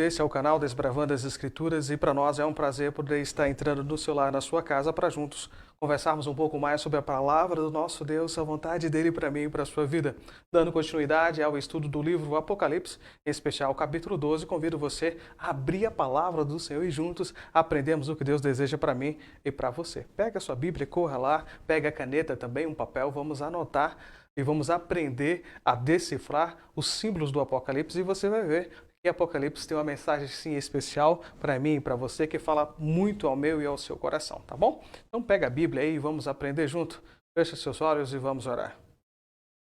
bem-vindo. Esse é o canal Desbravando as Escrituras e para nós é um prazer poder estar entrando no seu lar, na sua casa, para juntos conversarmos um pouco mais sobre a palavra do nosso Deus, a vontade dele para mim e para a sua vida. Dando continuidade ao estudo do livro Apocalipse, em especial capítulo 12, convido você a abrir a palavra do Senhor e juntos aprendemos o que Deus deseja para mim e para você. Pega a sua Bíblia, corra lá, pega a caneta também, um papel, vamos anotar e vamos aprender a decifrar os símbolos do Apocalipse e você vai ver que Apocalipse tem uma mensagem sim especial para mim e para você que fala muito ao meu e ao seu coração, tá bom? Então pega a Bíblia aí e vamos aprender junto. Feche seus olhos e vamos orar.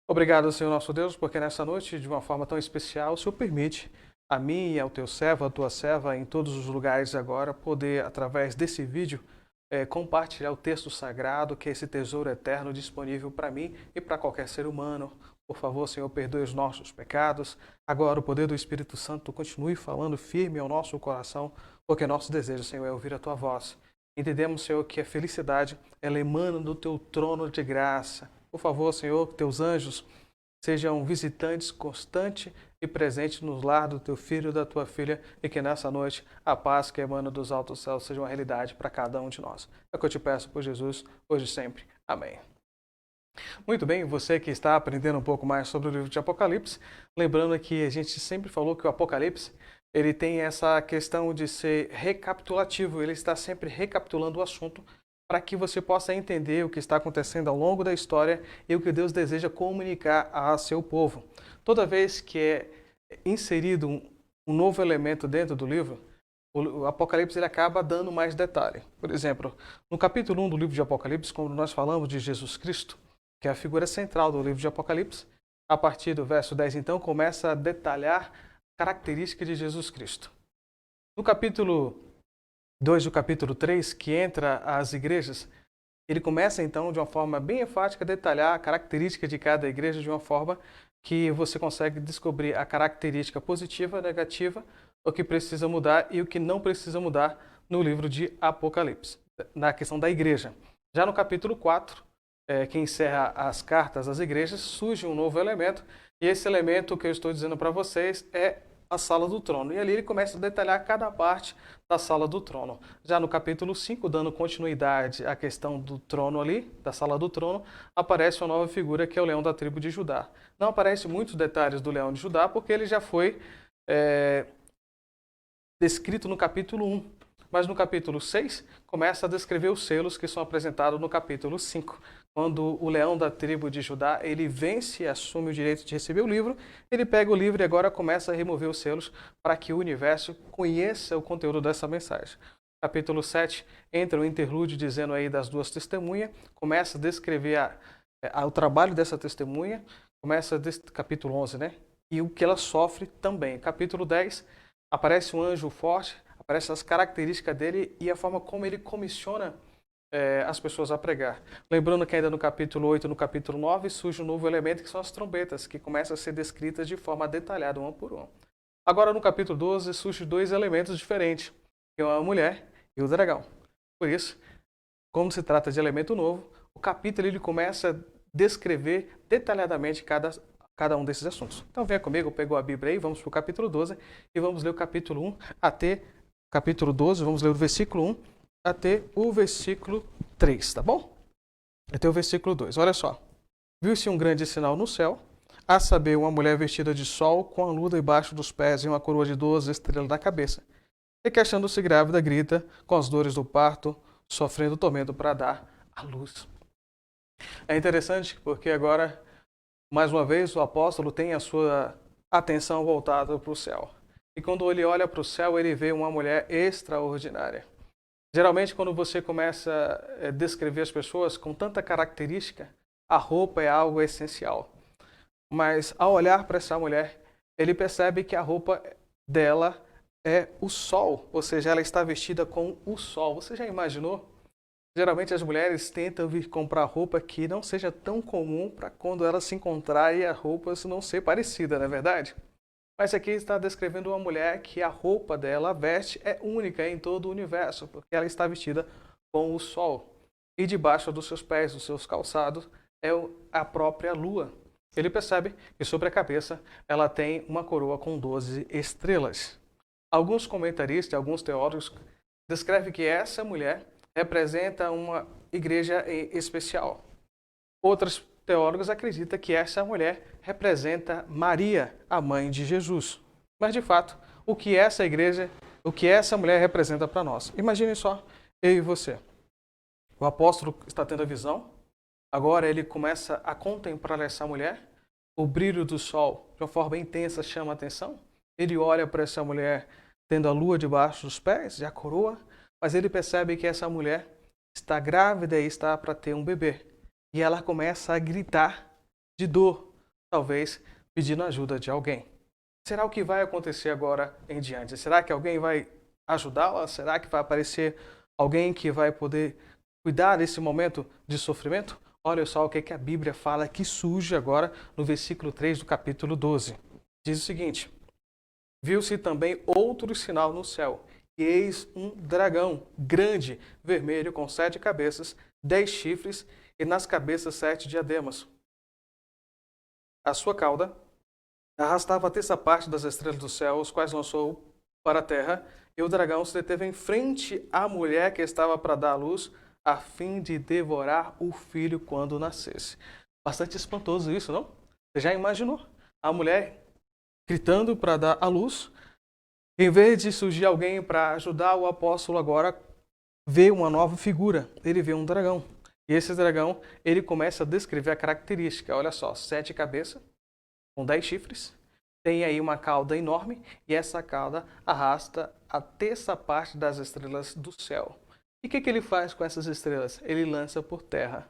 Obrigado, Senhor nosso Deus, porque nessa noite, de uma forma tão especial, o Senhor permite a mim e ao teu servo, a tua serva, em todos os lugares agora, poder, através desse vídeo, compartilhar o texto sagrado, que é esse tesouro eterno disponível para mim e para qualquer ser humano. Por favor, Senhor, perdoe os nossos pecados. Agora o poder do Espírito Santo continue falando firme ao nosso coração, porque nosso desejo, Senhor, é ouvir a Tua voz. Entendemos, Senhor, que a felicidade, ela emana do Teu trono de graça. Por favor, Senhor, que Teus anjos sejam visitantes constantes e presentes no lar do Teu filho e da Tua filha, e que nessa noite a paz que emana dos altos céus seja uma realidade para cada um de nós. É o que eu te peço por Jesus, hoje e sempre. Amém. Muito bem, você que está aprendendo um pouco mais sobre o livro de Apocalipse, lembrando que a gente sempre falou que o Apocalipse ele tem essa questão de ser recapitulativo, ele está sempre recapitulando o assunto para que você possa entender o que está acontecendo ao longo da história e o que Deus deseja comunicar a seu povo. Toda vez que é inserido um novo elemento dentro do livro, o Apocalipse ele acaba dando mais detalhe. Por exemplo, no capítulo 1 do livro de Apocalipse, quando nós falamos de Jesus Cristo, que é a figura central do livro de Apocalipse, a partir do verso 10, então, começa a detalhar características de Jesus Cristo. No capítulo 2 do capítulo 3, que entra as igrejas, ele começa, então, de uma forma bem enfática, a detalhar a característica de cada igreja de uma forma que você consegue descobrir a característica positiva, negativa, o que precisa mudar e o que não precisa mudar no livro de Apocalipse, na questão da igreja. Já no capítulo 4, que encerra as cartas às igrejas, surge um novo elemento, e esse elemento que eu estou dizendo para vocês é a sala do trono. E ali ele começa a detalhar cada parte da sala do trono. Já no capítulo 5, dando continuidade à questão do trono ali, da sala do trono, aparece uma nova figura que é o leão da tribo de Judá. Não aparecem muitos detalhes do leão de Judá, porque ele já foi descrito no capítulo 1. Mas no capítulo 6, começa a descrever os selos que são apresentados no capítulo 5. Quando o leão da tribo de Judá, ele vence e assume o direito de receber o livro, ele pega o livro e agora começa a remover os selos para que o universo conheça o conteúdo dessa mensagem. Capítulo 7, entra o interlúdio dizendo aí das duas testemunhas, começa a descrever o trabalho dessa testemunha, começa capítulo 11, né? E o que ela sofre também. Capítulo 10, aparece um anjo forte, aparecem as características dele e a forma como ele comissiona as pessoas a pregar. Lembrando que ainda no capítulo 8 e no capítulo 9 surge um novo elemento que são as trombetas, que começam a ser descritas de forma detalhada, uma por uma. Agora no capítulo 12 surgem dois elementos diferentes, que é a mulher e o dragão. Por isso, como se trata de elemento novo, o capítulo ele começa a descrever detalhadamente cada um desses assuntos. Então venha comigo, pegou a Bíblia aí, vamos para o capítulo 12 e vamos ler o capítulo 1 até capítulo 12, vamos ler o versículo 1 até o versículo 3, tá bom? Até o versículo 2, olha só. Viu-se um grande sinal no céu, a saber, uma mulher vestida de sol, com a lua debaixo dos pés e uma coroa de 12 estrelas na cabeça. E que achando-se grávida, grita, com as dores do parto, sofrendo tormento para dar à luz. É interessante porque agora, mais uma vez, o apóstolo tem a sua atenção voltada para o céu. E quando ele olha para o céu, ele vê uma mulher extraordinária. Geralmente, quando você começa a descrever as pessoas com tanta característica, a roupa é algo essencial. Mas, ao olhar para essa mulher, ele percebe que a roupa dela é o sol, ou seja, ela está vestida com o sol. Você já imaginou? Geralmente, as mulheres tentam vir comprar roupa que não seja tão comum para quando elas se encontrarem e a roupa não ser parecida, não é verdade? Mas aqui está descrevendo uma mulher que a roupa dela, a veste, é única em todo o universo, porque ela está vestida com o sol. E debaixo dos seus pés, dos seus calçados, é a própria lua. Ele percebe que sobre a cabeça ela tem uma coroa com 12 estrelas. Alguns comentaristas, alguns teólogos, descrevem que essa mulher representa uma igreja especial. Outros teólogos acreditam que essa mulher representa Maria, a mãe de Jesus. Mas, de fato, o que essa mulher representa para nós? Imagine só, eu e você. O apóstolo está tendo a visão, agora ele começa a contemplar essa mulher, o brilho do sol de uma forma intensa chama a atenção, ele olha para essa mulher tendo a lua debaixo dos pés e a coroa, mas ele percebe que essa mulher está grávida e está para ter um bebê. E ela começa a gritar de dor, talvez pedindo ajuda de alguém. Será o que vai acontecer agora em diante? Será que alguém vai ajudá-la? Será que vai aparecer alguém que vai poder cuidar desse momento de sofrimento? Olha só o que a Bíblia fala que surge agora no versículo 3 do capítulo 12. Diz o seguinte: viu-se também outro sinal no céu, e eis um dragão grande, vermelho, com 7 cabeças, 10 chifres, e nas cabeças 7 diademas. A sua cauda arrastava a terça parte das estrelas do céu, os quais lançou para a terra, e o dragão se deteve em frente à mulher que estava para dar à luz, a fim de devorar o filho quando nascesse. Bastante espantoso isso, não? Você já imaginou? A mulher gritando para dar à luz, em vez de surgir alguém para ajudar o apóstolo agora, vê uma nova figura, ele vê um dragão. E esse dragão, ele começa a descrever a característica. Olha só, 7 cabeças, com 10 chifres, tem aí uma cauda enorme, e essa cauda arrasta a terça parte das estrelas do céu. E o que ele faz com essas estrelas? Ele lança por terra.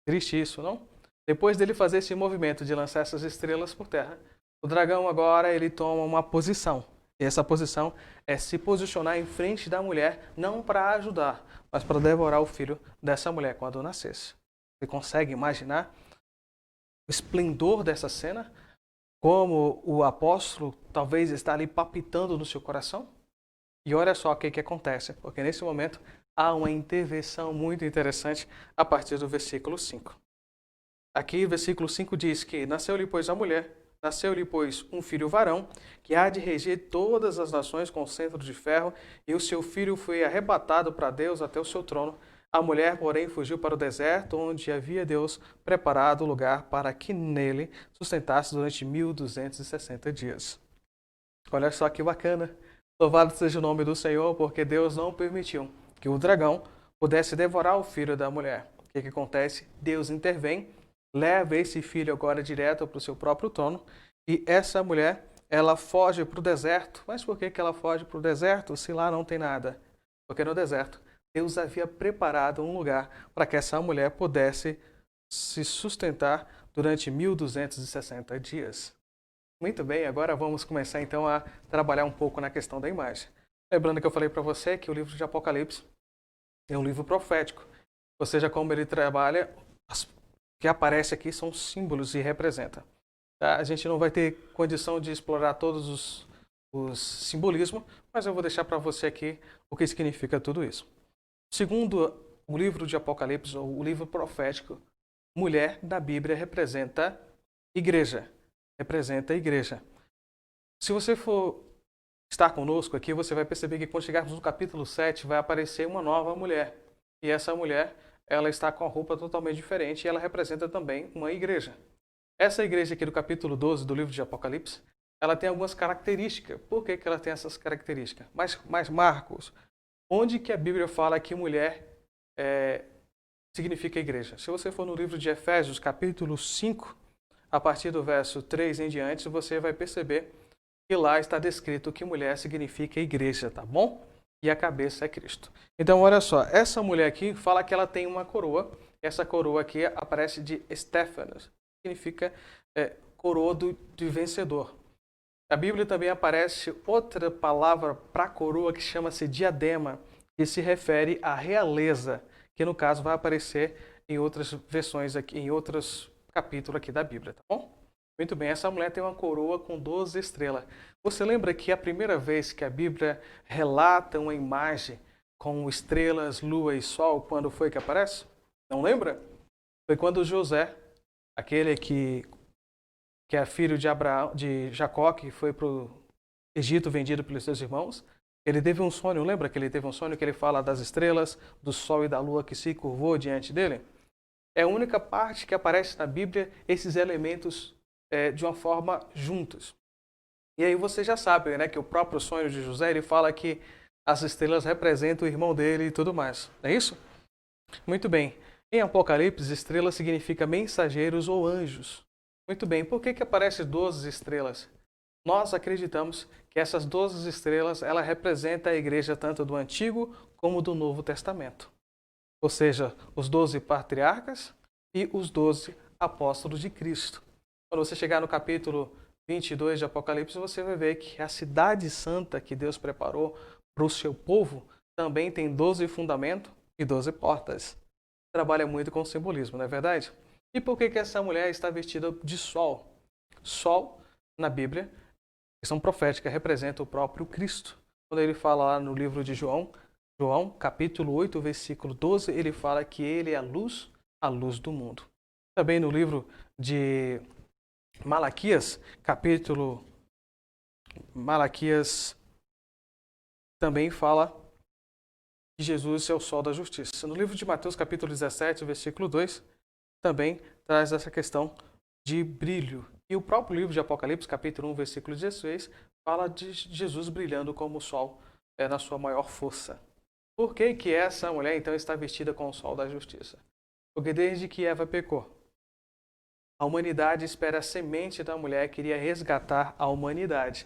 Triste isso, não? Depois dele fazer esse movimento de lançar essas estrelas por terra, o dragão agora ele toma uma posição. E essa posição é se posicionar em frente da mulher, não para ajudar, mas para devorar o filho dessa mulher quando nascesse. Você consegue imaginar o esplendor dessa cena? Como o apóstolo talvez está ali palpitando no seu coração? E olha só o que acontece, porque nesse momento há uma intervenção muito interessante a partir do versículo 5. Aqui o versículo 5 diz que nasceu-lhe, pois, a mulher, nasceu-lhe, pois, um filho varão, que há de reger todas as nações com centro de ferro, e o seu filho foi arrebatado para Deus até o seu trono. A mulher, porém, fugiu para o deserto, onde havia Deus preparado o lugar para que nele sustentasse durante 1260 dias. Olha só que bacana. Louvado seja o nome do Senhor, porque Deus não permitiu que o dragão pudesse devorar o filho da mulher. O que acontece? Deus intervém, leva esse filho agora direto para o seu próprio trono, e essa mulher, ela foge para o deserto. Mas por que ela foge para o deserto se lá não tem nada? Porque no deserto, Deus havia preparado um lugar para que essa mulher pudesse se sustentar durante 1260 dias. Muito bem, agora vamos começar então a trabalhar um pouco na questão da imagem. Lembrando que eu falei para você que o livro de Apocalipse é um livro profético. Ou seja, como ele trabalha, o que aparece aqui são símbolos e representa. Tá? A gente não vai ter condição de explorar todos os simbolismos, mas eu vou deixar para você aqui o que significa tudo isso. Segundo o livro de Apocalipse, ou o livro profético, mulher da Bíblia representa igreja. Representa a igreja. Se você for estar conosco aqui, você vai perceber que quando chegarmos no capítulo 7, vai aparecer uma nova mulher. E essa mulher, ela está com a roupa totalmente diferente e ela representa também uma igreja. Essa igreja aqui do capítulo 12 do livro de Apocalipse, ela tem algumas características. Por que ela tem essas características? Mas Marcos, onde que a Bíblia fala que mulher significa igreja? Se você for no livro de Efésios, capítulo 5, a partir do verso 3 em diante, você vai perceber que lá está descrito que mulher significa igreja, tá bom? E a cabeça é Cristo. Então, olha só, essa mulher aqui fala que ela tem uma coroa. Essa coroa aqui aparece de Stéphanos, significa coroa de vencedor. Na Bíblia também aparece outra palavra para coroa que chama-se diadema, que se refere à realeza, que no caso vai aparecer em outras versões aqui, em outros capítulos aqui da Bíblia, tá bom? Muito bem, essa mulher tem uma coroa com 12 estrelas. Você lembra que a primeira vez que a Bíblia relata uma imagem com estrelas, lua e sol, quando foi que aparece? Não lembra? Foi quando José, aquele que é filho de Abraão, de Jacó, que foi para o Egito vendido pelos seus irmãos. Ele teve um sonho, lembra que ele teve um sonho que ele fala das estrelas, do sol e da lua que se curvou diante dele? É a única parte que aparece na Bíblia esses elementos de uma forma juntos. E aí você já sabe, né, que o próprio sonho de José, ele fala que as estrelas representam o irmão dele e tudo mais. Não é isso? Muito bem. Em Apocalipse, estrela significa mensageiros ou anjos. Muito bem. Por que aparecem 12 estrelas? Nós acreditamos que essas 12 estrelas, ela representa a igreja tanto do Antigo como do Novo Testamento. Ou seja, os 12 patriarcas e os 12 apóstolos de Cristo. Quando você chegar no capítulo 22 de Apocalipse, você vai ver que a cidade santa que Deus preparou para o seu povo também tem 12 fundamentos e 12 portas. Trabalha muito com simbolismo, não é verdade? E por que essa mulher está vestida de sol? Sol, na Bíblia, questão profética, representa o próprio Cristo. Quando ele fala lá no livro de João, capítulo 8, versículo 12, ele fala que ele é a luz do mundo. Também no livro de Malaquias também fala que Jesus é o sol da justiça. No livro de Mateus, capítulo 17, versículo 2, também traz essa questão de brilho. E o próprio livro de Apocalipse, capítulo 1, versículo 16, fala de Jesus brilhando como o sol na sua maior força. Por que essa mulher, então, está vestida com o sol da justiça? Porque desde que Eva pecou, a humanidade espera a semente da mulher que iria resgatar a humanidade.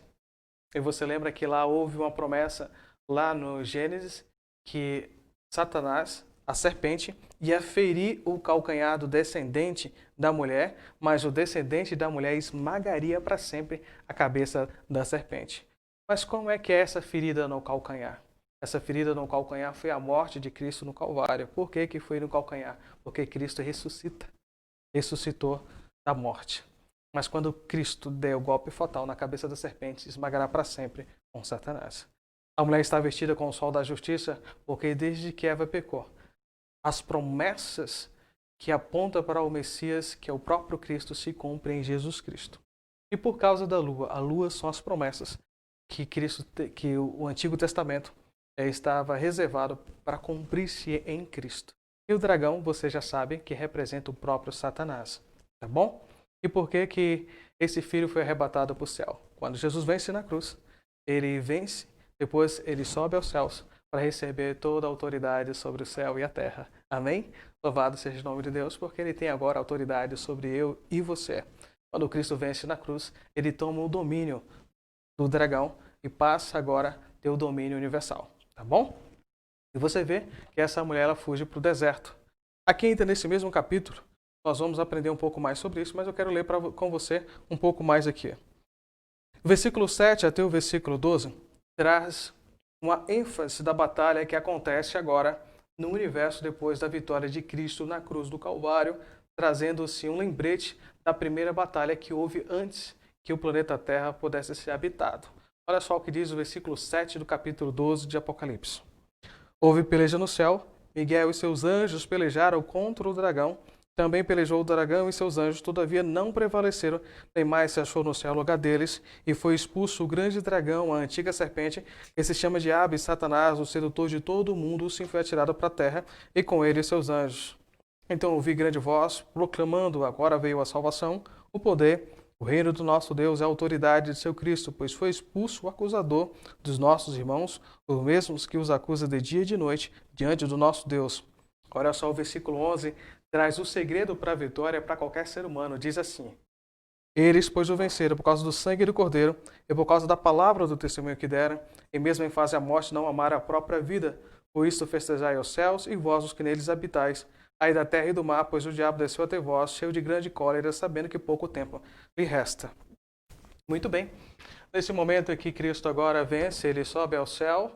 E você lembra que lá houve uma promessa, lá no Gênesis, que Satanás, a serpente, ia ferir o calcanhar do descendente da mulher, mas o descendente da mulher esmagaria para sempre a cabeça da serpente. Mas como é que é essa ferida no calcanhar? Essa ferida no calcanhar foi a morte de Cristo no Calvário. Por que foi no calcanhar? Porque Cristo ressuscitou da morte. Mas quando Cristo der o golpe fatal na cabeça da serpente, esmagará para sempre com Satanás. A mulher está vestida com o sol da justiça porque desde que Eva pecou, as promessas que apontam para o Messias, que é o próprio Cristo, se cumprem em Jesus Cristo. E por causa da lua, a lua são as promessas que o Antigo Testamento estava reservado para cumprir-se em Cristo. E o dragão, você já sabe, que representa o próprio Satanás. Tá bom? E por que esse filho foi arrebatado para o céu? Quando Jesus vence na cruz, ele vence, depois ele sobe aos céus para receber toda a autoridade sobre o céu e a terra. Amém? Louvado seja o nome de Deus, porque ele tem agora autoridade sobre eu e você. Quando Cristo vence na cruz, ele toma o domínio do dragão e passa agora a ter o domínio universal. Tá bom? E você vê que essa mulher ela fuge para o deserto. Aqui ainda nesse mesmo capítulo, nós vamos aprender um pouco mais sobre isso, mas eu quero ler com você um pouco mais aqui. O versículo 7 até o versículo 12 traz uma ênfase da batalha que acontece agora no universo depois da vitória de Cristo na cruz do Calvário, trazendo-se um lembrete da primeira batalha que houve antes que o planeta Terra pudesse ser habitado. Olha só o que diz o versículo 7 do capítulo 12 de Apocalipse. Houve peleja no céu, Miguel e seus anjos pelejaram contra o dragão. Também pelejou o dragão e seus anjos, todavia não prevaleceram, nem mais se achou no céu lugar deles, e foi expulso o grande dragão, a antiga serpente, que se chama Diabo e Satanás, o sedutor de todo o mundo, sim foi atirado para a terra, e com ele seus anjos. Então ouvi grande voz, proclamando, agora veio a salvação, o poder, o reino do nosso Deus e a autoridade de seu Cristo, pois foi expulso o acusador dos nossos irmãos, os mesmos que os acusa de dia e de noite, diante do nosso Deus. Olha só o versículo 11, traz o segredo para a vitória para qualquer ser humano. Diz assim: eles, pois, o venceram por causa do sangue do Cordeiro e por causa da palavra do testemunho que deram, e mesmo em face à morte não amaram a própria vida. Por isso festejai aos céus e vós os que neles habitais, aí da terra e do mar, pois o diabo desceu até vós, cheio de grande cólera, sabendo que pouco tempo lhe resta. Muito bem. Nesse momento aqui, Cristo agora vence, ele sobe ao céu.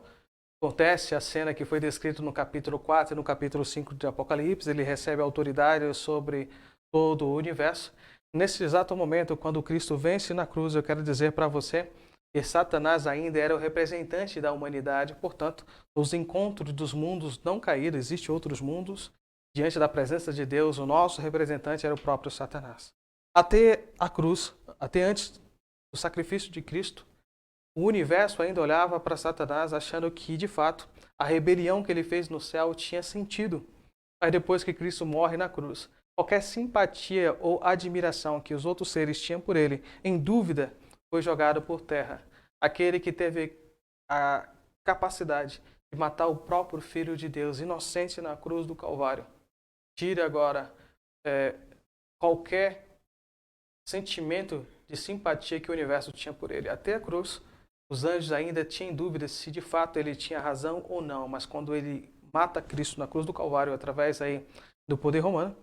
Acontece a cena que foi descrita no capítulo 4 e no capítulo 5 de Apocalipse. Ele recebe autoridade sobre todo o universo. Nesse exato momento, quando Cristo vence na cruz, eu quero dizer para você que Satanás ainda era o representante da humanidade. Portanto, nos encontros dos mundos não caídos, existem outros mundos. Diante da presença de Deus, o nosso representante era o próprio Satanás. Até a cruz, até antes do sacrifício de Cristo, O universo ainda olhava para Satanás achando que, de fato, a rebelião que ele fez no céu tinha sentido. Mas depois que Cristo morre na cruz, qualquer simpatia ou admiração que os outros seres tinham por ele, em dúvida, foi jogado por terra. Aquele que teve a capacidade de matar o próprio Filho de Deus, inocente na cruz do Calvário, tire agora qualquer sentimento de simpatia que o universo tinha por ele. Até a cruz, os anjos ainda tinham dúvidas se de fato ele tinha razão ou não, mas quando ele mata Cristo na cruz do Calvário através aí do poder romano,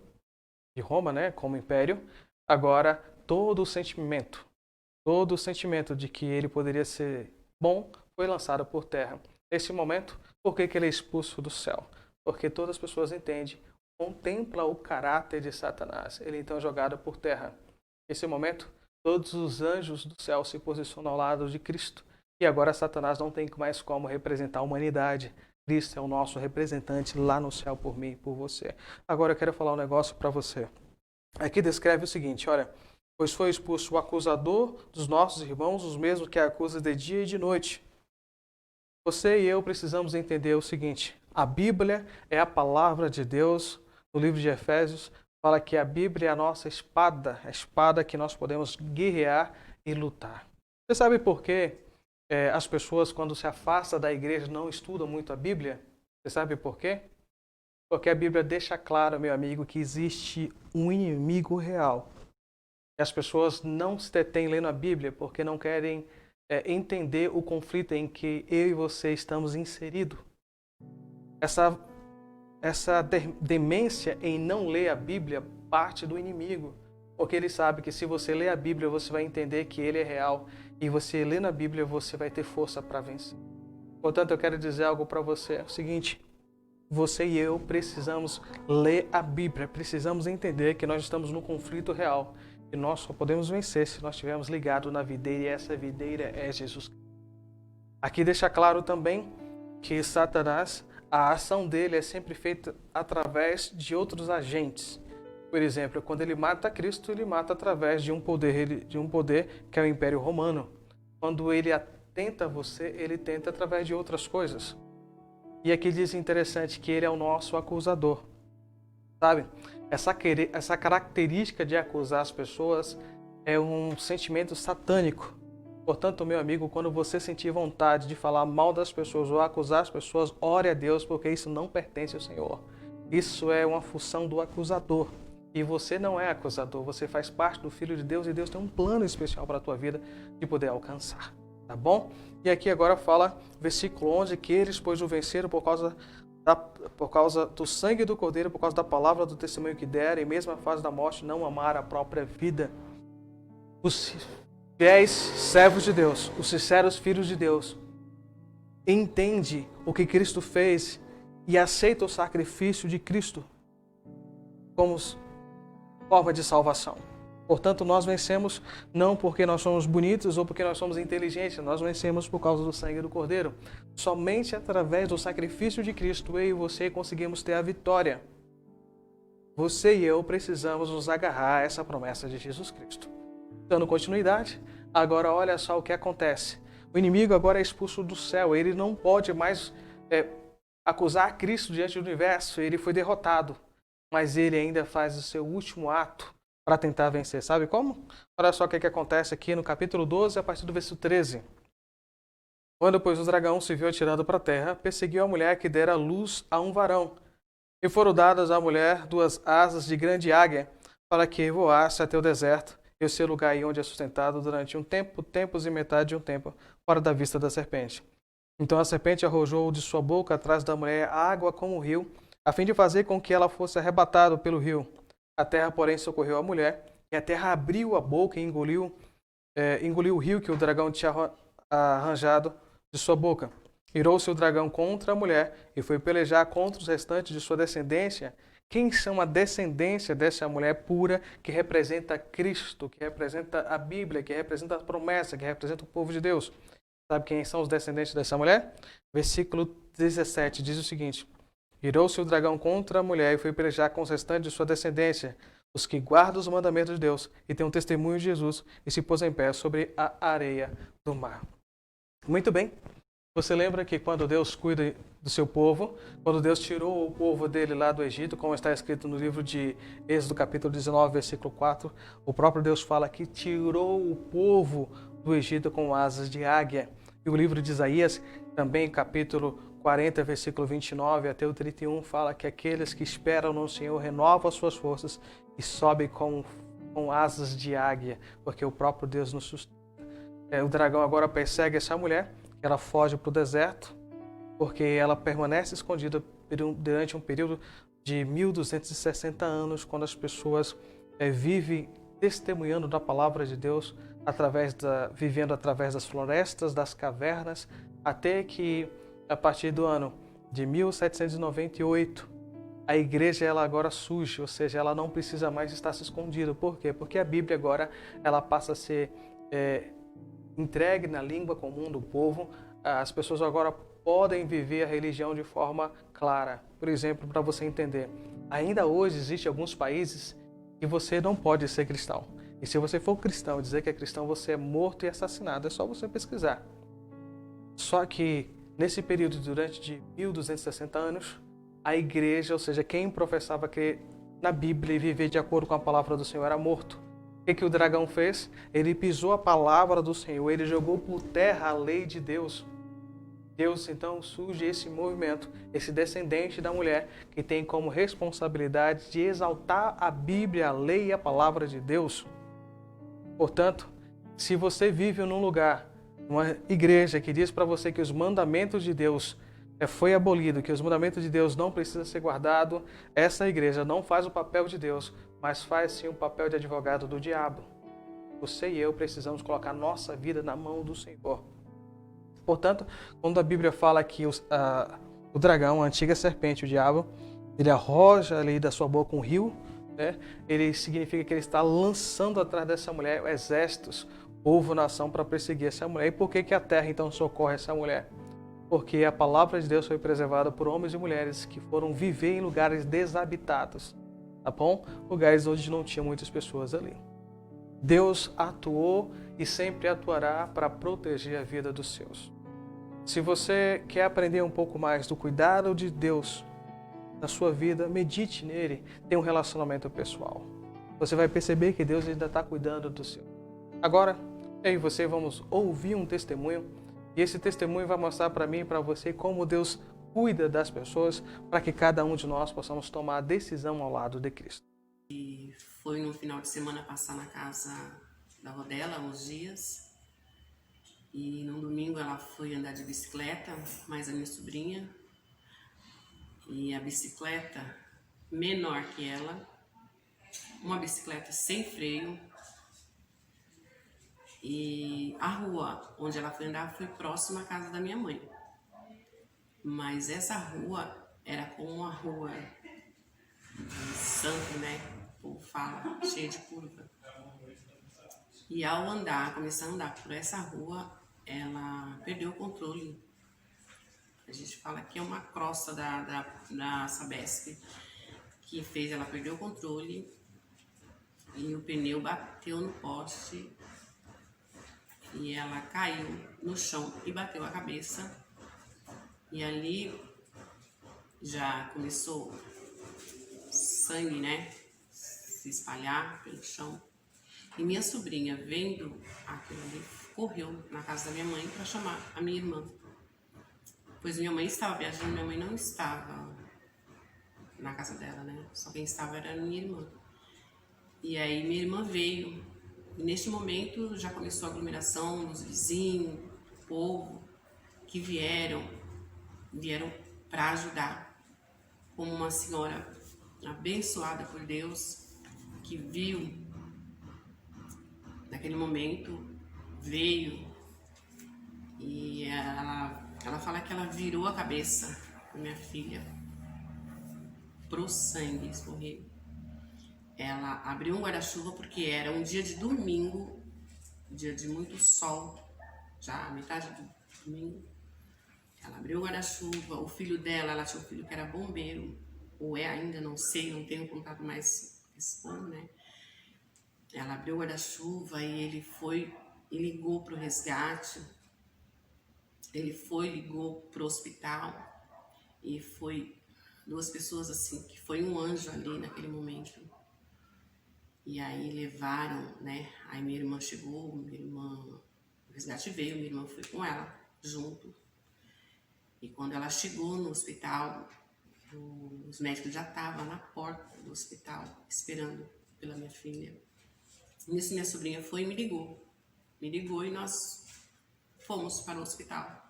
de Roma, né, como império, agora todo o sentimento de que ele poderia ser bom foi lançado por terra. Nesse momento, por que ele é expulso do céu? Porque todas as pessoas entendem, contemplam o caráter de Satanás. Ele então é jogado por terra. Nesse momento, todos os anjos do céu se posicionam ao lado de Cristo. E agora Satanás não tem mais como representar a humanidade. Cristo é o nosso representante lá no céu por mim e por você. Agora eu quero falar um negócio para você. Aqui descreve o seguinte, olha. Pois foi expulso o acusador dos nossos irmãos, os mesmos que acusa de dia e de noite. Você e eu precisamos entender o seguinte. A Bíblia é a palavra de Deus. No livro de Efésios, fala que a Bíblia é a nossa espada. A espada que nós podemos guerrear e lutar. Você sabe por quê? As pessoas, quando se afastam da igreja, não estudam muito a Bíblia? Você sabe por quê? Porque a Bíblia deixa claro, meu amigo, que existe um inimigo real. E as pessoas não se detêm lendo a Bíblia porque não querem entender o conflito em que eu e você estamos inseridos. Essa demência em não ler a Bíblia parte do inimigo. Porque ele sabe que se você ler a Bíblia, você vai entender que ele é real. E você lendo a Bíblia, você vai ter força para vencer. Portanto, eu quero dizer algo para você. É o seguinte, você e eu precisamos ler a Bíblia. Precisamos entender que nós estamos num conflito real. E nós só podemos vencer se nós estivermos ligados na videira. E essa videira é Jesus. Aqui deixa claro também que Satanás, a ação dele é sempre feita através de outros agentes. Por exemplo, quando ele mata Cristo, ele mata através de um poder que é o Império Romano. Quando ele atenta a você, ele tenta através de outras coisas. E aqui diz interessante que ele é o nosso acusador. Sabe? Essa característica de acusar as pessoas é um sentimento satânico. Portanto, meu amigo, quando você sentir vontade de falar mal das pessoas ou acusar as pessoas, ore a Deus, porque isso não pertence ao Senhor. Isso é uma função do acusador. E você não é acusador, você faz parte do Filho de Deus e Deus tem um plano especial para a tua vida de poder alcançar. Tá bom? E aqui agora fala, versículo 11, que eles, pois, o venceram por causa do sangue do Cordeiro, por causa da palavra do testemunho que deram, e mesmo a fase da morte não amaram a própria vida. Os fiéis servos de Deus, os sinceros filhos de Deus, entende o que Cristo fez e aceita o sacrifício de Cristo como forma de salvação. Portanto, nós vencemos não porque nós somos bonitos ou porque nós somos inteligentes, nós vencemos por causa do sangue do Cordeiro. Somente através do sacrifício de Cristo, eu e você conseguimos ter a vitória. Você e eu precisamos nos agarrar a essa promessa de Jesus Cristo. Dando continuidade, agora olha só o que acontece. O inimigo agora é expulso do céu, ele não pode mais acusar Cristo diante do universo, ele foi derrotado. Mas ele ainda faz o seu último ato para tentar vencer. Sabe como? Olha só o que acontece aqui no capítulo 12, a partir do verso 13. Quando, pois, o dragão se viu atirado para a terra, perseguiu a mulher que dera luz a um varão. E foram dadas à mulher 2 asas de grande águia, para que voasse até o deserto, e o seu lugar aí onde é sustentado durante um tempo, tempos e metade de um tempo, fora da vista da serpente. Então a serpente arrojou de sua boca atrás da mulher água como um rio, a fim de fazer com que ela fosse arrebatada pelo rio. A terra, porém, socorreu a mulher, e a terra abriu a boca e engoliu o rio que o dragão tinha arranjado de sua boca. Irou-se o dragão contra a mulher e foi pelejar contra os restantes de sua descendência. Quem são a descendência dessa mulher pura que representa Cristo, que representa a Bíblia, que representa a promessa, que representa o povo de Deus? Sabe quem são os descendentes dessa mulher? Versículo 17 diz o seguinte: Irou-se o dragão contra a mulher e foi pelejar com os restantes de sua descendência, os que guardam os mandamentos de Deus e têm um testemunho de Jesus, e se pôs em pé sobre a areia do mar. Muito bem. Você lembra que quando Deus cuida do seu povo, quando Deus tirou o povo dele lá do Egito, como está escrito no livro de Êxodo, capítulo 19, versículo 4, o próprio Deus fala que tirou o povo do Egito com asas de águia. E o livro de Isaías, também capítulo 40, versículo 29 até o 31, fala que aqueles que esperam no Senhor renovam as suas forças e sobem com asas de águia, porque o próprio Deus nos sustenta. O dragão agora persegue essa mulher, ela foge para o deserto, porque ela permanece escondida durante um período de 1260 anos, quando as pessoas vivem testemunhando da palavra de Deus, vivendo através das florestas, das cavernas, até que, a partir do ano de 1798, a igreja ela agora surge, ou seja, ela não precisa mais estar se escondida. Por quê? Porque a Bíblia agora ela passa a ser entregue na língua comum do povo. As pessoas agora podem viver a religião de forma clara. Por exemplo, para você entender, ainda hoje existem alguns países que você não pode ser cristão. E se você for cristão e dizer que é cristão, você é morto e assassinado. É só você pesquisar. Só que nesse período, durante de 1260 anos, a igreja, ou seja, quem professava crer na Bíblia e viver de acordo com a palavra do Senhor era morto. O que o dragão fez? Ele pisou a palavra do Senhor, ele jogou por terra a lei de Deus. Deus, então, surge esse movimento, esse descendente da mulher, que tem como responsabilidade de exaltar a Bíblia, a lei e a palavra de Deus. Portanto, se você vive num lugar, uma igreja que diz para você que os mandamentos de Deus foi abolido, que os mandamentos de Deus não precisam ser guardados, essa igreja não faz o papel de Deus, mas faz sim o papel de advogado do diabo. Você e eu precisamos colocar nossa vida na mão do Senhor. Portanto, quando a Bíblia fala que o dragão, a antiga serpente, o diabo, ele arroja ali da sua boca um rio, né? Ele significa que ele está lançando atrás dessa mulher exércitos, povo, nação, para perseguir essa mulher. E por que a terra então socorre essa mulher? Porque a palavra de Deus foi preservada por homens e mulheres que foram viver em lugares desabitados, tá bom? Lugares onde não tinha muitas pessoas ali. Deus atuou e sempre atuará para proteger a vida dos seus. Se você quer aprender um pouco mais do cuidado de Deus na sua vida, medite nele, tenha um relacionamento pessoal. Você vai perceber que Deus ainda está cuidando do seu. Agora, eu e você vamos ouvir um testemunho, e esse testemunho vai mostrar para mim e para você como Deus cuida das pessoas, para que cada um de nós possamos tomar a decisão ao lado de Cristo. E foi no final de semana passar na casa da avó dela, uns dias. E no domingo ela foi andar de bicicleta, mais a minha sobrinha. E a bicicleta menor que ela, uma bicicleta sem freio. E a rua onde ela foi andar foi próxima à casa da minha mãe. Mas essa rua era como uma rua de santo, né? O povo fala, cheia de curva. E ao andar, começar a andar por essa rua, ela perdeu o controle. A gente fala que é uma crosta da Sabesp, que fez ela perder o controle e o pneu bateu no poste e ela caiu no chão e bateu a cabeça. E ali já começou sangue, né, se espalhar pelo chão. E minha sobrinha, vendo aquilo ali, correu na casa da minha mãe para chamar a minha irmã. Pois minha mãe estava viajando, minha mãe não estava na casa dela, né? Só quem estava era a minha irmã. E aí minha irmã veio. E neste momento já começou a aglomeração dos vizinhos, do povo, que vieram para ajudar. Como uma senhora abençoada por Deus, que viu naquele momento, veio e ela fala que ela virou a cabeça da minha filha pro sangue escorrer. Ela abriu um guarda-chuva porque era um dia de domingo, dia de muito sol, já metade do domingo. Ela abriu o guarda-chuva, o filho dela, ela tinha um filho que era bombeiro, ou é ainda, não sei, não tenho contato mais com esse povo, né? Ela abriu o guarda-chuva e ele foi e ligou pro resgate. Ele foi, ligou pro hospital e foi 2 pessoas assim, que foi um anjo ali naquele momento. E aí levaram, né? Aí minha irmã chegou, o resgate veio, minha irmã foi com ela junto. E quando ela chegou no hospital, os médicos já estavam na porta do hospital esperando pela minha filha. Nisso minha sobrinha foi e me ligou. Me ligou e nós fomos para o hospital.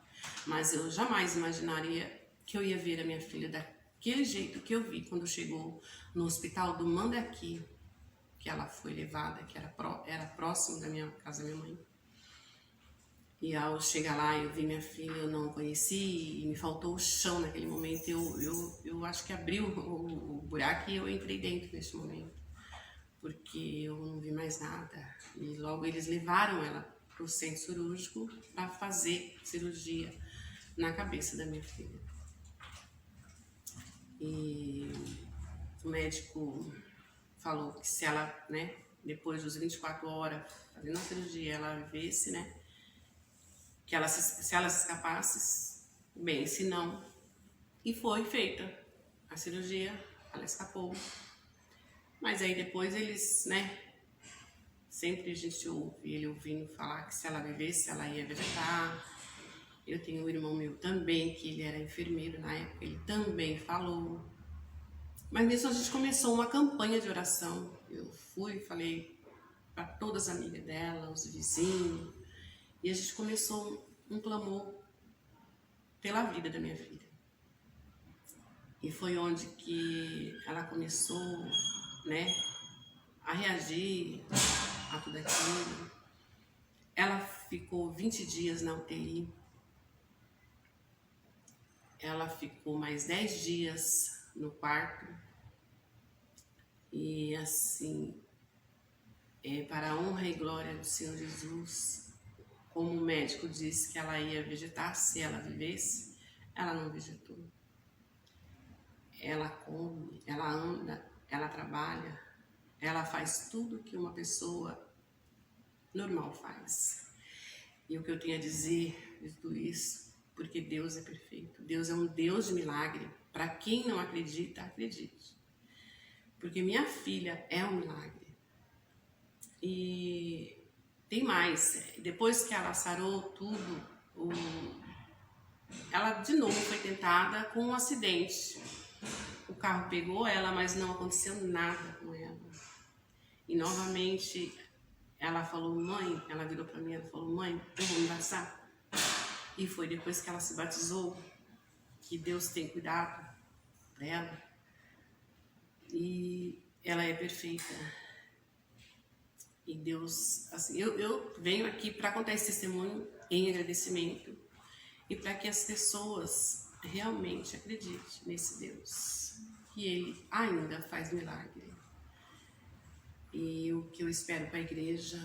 Mas eu jamais imaginaria que eu ia ver a minha filha daquele jeito que eu vi quando chegou no hospital do Mandaki, que ela foi levada, que era próximo da minha casa da minha mãe. E ao chegar lá, eu vi minha filha, eu não conheci e me faltou o chão naquele momento. Eu acho que abriu o buraco e eu entrei dentro nesse momento, porque eu não vi mais nada. E logo eles levaram ela para o centro cirúrgico para fazer cirurgia na cabeça da minha filha. E o médico falou que se ela, né, depois dos 24 horas fazendo a cirurgia, ela vivesse, né, que se ela se escapasse, bem, se não. E foi feita a cirurgia, ela escapou. Mas aí depois eles, né, sempre a gente ouve ele ouvindo falar que se ela vivesse, ela ia vegetar. Eu tenho um irmão meu também, que ele era enfermeiro na época, ele também falou. Mas nisso a gente começou uma campanha de oração. Eu fui, falei para todas as amigas dela, os vizinhos, e a gente começou um clamor pela vida da minha filha. E foi onde que ela começou, né, a reagir a tudo aquilo. Ela ficou 20 dias na UTI. Ela ficou mais 10 dias no quarto. E assim, para a honra e glória do Senhor Jesus, como o médico disse que ela ia vegetar se ela vivesse, ela não vegetou. Ela come, ela anda, ela trabalha, ela faz tudo que uma pessoa normal faz. E o que eu tenho a dizer de tudo isso, porque Deus é perfeito. Deus é um Deus de milagre. Para quem não acredita, acredite. Porque minha filha é um milagre. E tem mais. Depois que ela sarou tudo, ela de novo foi tentada com um acidente. O carro pegou ela, mas não aconteceu nada com ela. E novamente ela falou, mãe, ela virou para mim, ela falou, mãe, eu vou me batizar. E foi depois que ela se batizou que Deus tem cuidado dela. E ela é perfeita. E Deus, assim, eu venho aqui para contar esse testemunho em agradecimento e para que as pessoas realmente acreditem nesse Deus, que Ele ainda faz milagre. E o que eu espero para a igreja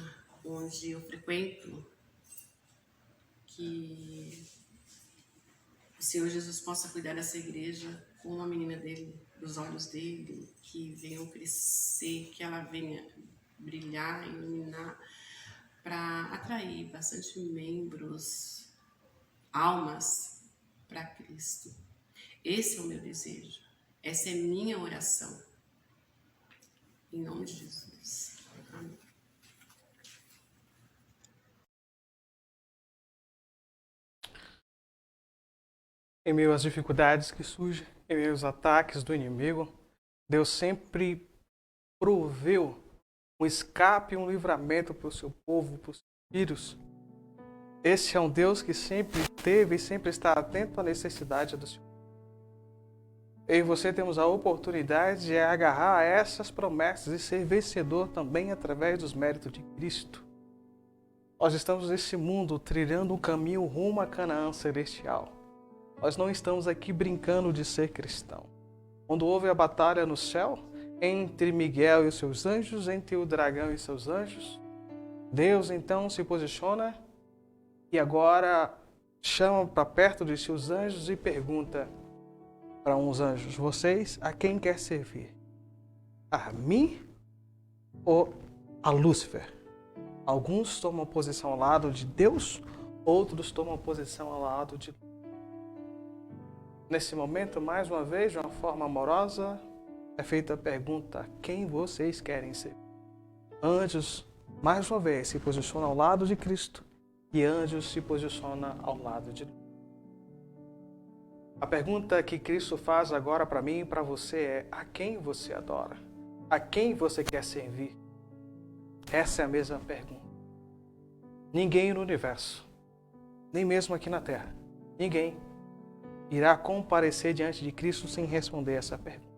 onde eu frequento, que o Senhor Jesus possa cuidar dessa igreja como a menina dele, dos olhos dele, que venham crescer, que ela venha brilhar, iluminar, para atrair bastante membros, almas para Cristo. Esse é o meu desejo, essa é minha oração. Em nome de Jesus. Amém. Em meio às dificuldades que surgem, em meio aos ataques do inimigo, Deus sempre proveu um escape e um livramento para o seu povo, para os seus filhos. Esse é um Deus que sempre teve e sempre está atento à necessidade do Senhor. Eu e você temos a oportunidade de agarrar a essas promessas e ser vencedor também através dos méritos de Cristo. Nós estamos nesse mundo trilhando um caminho rumo a Canaã celestial. Nós não estamos aqui brincando de ser cristão. Quando houve a batalha no céu, entre Miguel e os seus anjos, entre o dragão e seus anjos, Deus então se posiciona e agora chama para perto de seus anjos e pergunta para uns anjos, vocês a quem quer servir? A mim ou a Lúcifer? Alguns tomam posição ao lado de Deus, outros tomam posição ao lado de... Nesse momento, mais uma vez, de uma forma amorosa, é feita a pergunta: quem vocês querem ser? Anjos, mais uma vez, se posiciona ao lado de Cristo e anjos se posiciona ao lado de... A pergunta que Cristo faz agora para mim e para você é: a quem você adora? A quem você quer servir? Essa é a mesma pergunta. Ninguém no universo, nem mesmo aqui na Terra, ninguém irá comparecer diante de Cristo sem responder essa pergunta.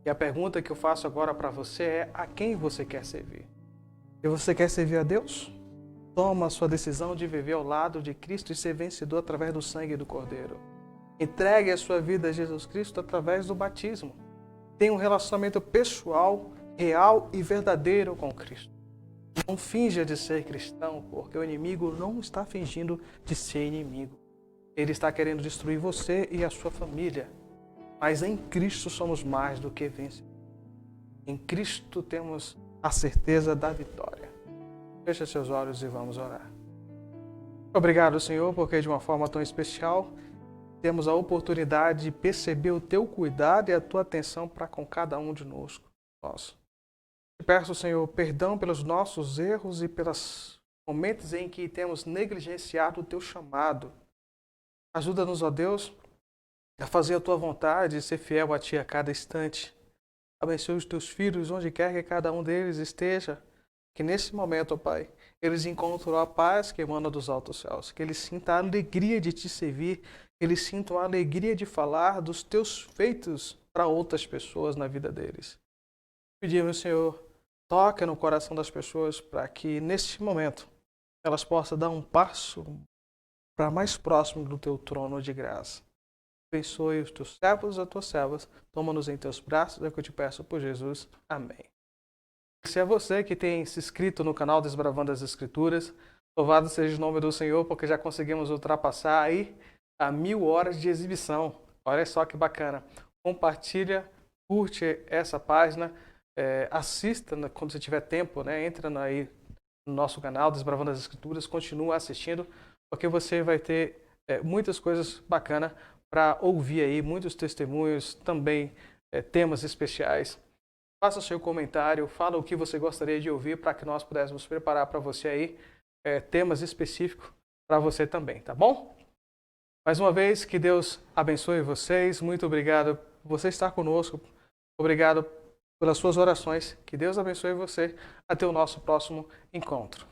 E a pergunta que eu faço agora para você é: a quem você quer servir? E você quer servir a Deus? Toma a sua decisão de viver ao lado de Cristo e ser vencedor através do sangue do Cordeiro. Entregue a sua vida a Jesus Cristo através do batismo. Tenha um relacionamento pessoal, real e verdadeiro com Cristo. Não finja de ser cristão, porque o inimigo não está fingindo de ser inimigo. Ele está querendo destruir você e a sua família. Mas em Cristo somos mais do que vencedores. Em Cristo temos a certeza da vitória. Feche seus olhos e vamos orar. Obrigado, Senhor, porque de uma forma tão especial temos a oportunidade de perceber o teu cuidado e a tua atenção para com cada um de nós. Te peço, Senhor, perdão pelos nossos erros e pelos momentos em que temos negligenciado o teu chamado. Ajuda-nos, ó Deus, a fazer a tua vontade e ser fiel a ti a cada instante. Abençoe os teus filhos onde quer que cada um deles esteja. Que nesse momento, ó Pai, eles encontrem a paz que emana dos altos céus. Que eles sintam a alegria de te servir. Que eles sintam a alegria de falar dos teus feitos para outras pessoas na vida deles. Pedimos, Senhor, toca no coração das pessoas para que neste momento elas possam dar um passo para mais próximo do teu trono de graça. Abençoe os teus servos e as tuas servas. Toma-nos em teus braços, é o que eu te peço por Jesus. Amém. Se é você que tem se inscrito no canal Desbravando as Escrituras, louvado seja o nome do Senhor, porque já conseguimos ultrapassar aí a 1000 horas de exibição. Olha só que bacana. Compartilha, curte essa página, assista quando você tiver tempo, né? Entra aí no nosso canal Desbravando as Escrituras, continua assistindo, porque você vai ter muitas coisas bacanas para ouvir aí, muitos testemunhos, também temas especiais. Faça o seu comentário, fala o que você gostaria de ouvir para que nós pudéssemos preparar para você aí temas específicos para você também, tá bom? Mais uma vez, que Deus abençoe vocês. Muito obrigado por você estar conosco. Obrigado pelas suas orações. Que Deus abençoe você. Até o nosso próximo encontro.